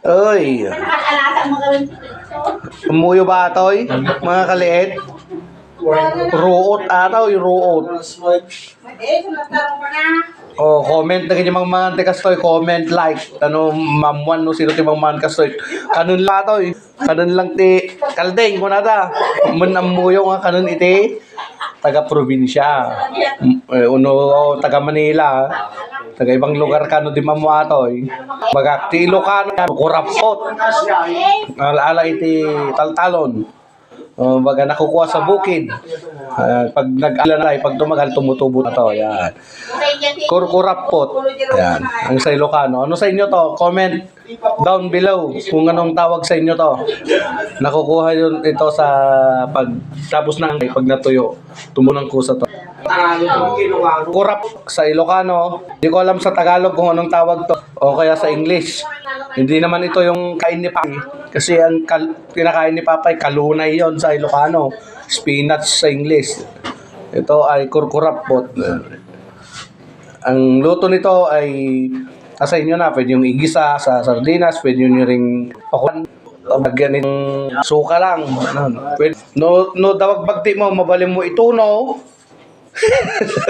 Uy. Umuyo ba atoy? Mga kaliit? Ruot ataw, yung ruot. Oh, comment na ganyan mga kastoy, comment, like. Ano, mamuan no, sino ti mga kastoy. Kanun la atoy. Kanun lang ti, kaldeng, kunada. Amuyo nga kanun iti, taga-probinsya. Uno, taga Manila. Taga ibang lugar ka no di mamuatoy. Bagak ti Ilocano, kurapot. Ala iti taltalon. Baga nakukuha sa bukid. Pag nag-alalay, pag tumagal, tumutubo na to. Yan. Kurkurapot. Yan. Ang sa Ilocano. Ano sa inyo to? Comment down below kung anong tawag sa inyo to. Nakukuha yun ito sa pag tapos ng pag natuyo. Tumunang kusa to. Kurap sa Ilocano. Hindi ko alam sa Tagalog kung anong tawag to. O kaya sa English. Hindi naman ito yung kain ni Papay. Kasi ang kinakain ni Papay, kalunay yon sa Ilocano. Spinach sa English. Ito ay kurkurapot. Ang luto nito ay sa inyo na. Pwede yung igisa sa sardinas. Pwede nyo ring pakuan. Bagyan ng suka lang. Pwede, no dawag bagti mo, mabalim mo ito, no?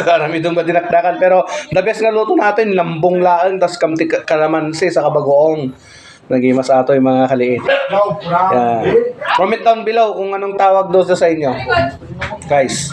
Karami doon ba dinakdakan. Pero the best nga luto natin, lambong laang, tas kamti kalamansi sa kabagoong. Nagimas ato yung mga kaliit. Comment down below kung anong tawag doon sa inyo. Guys.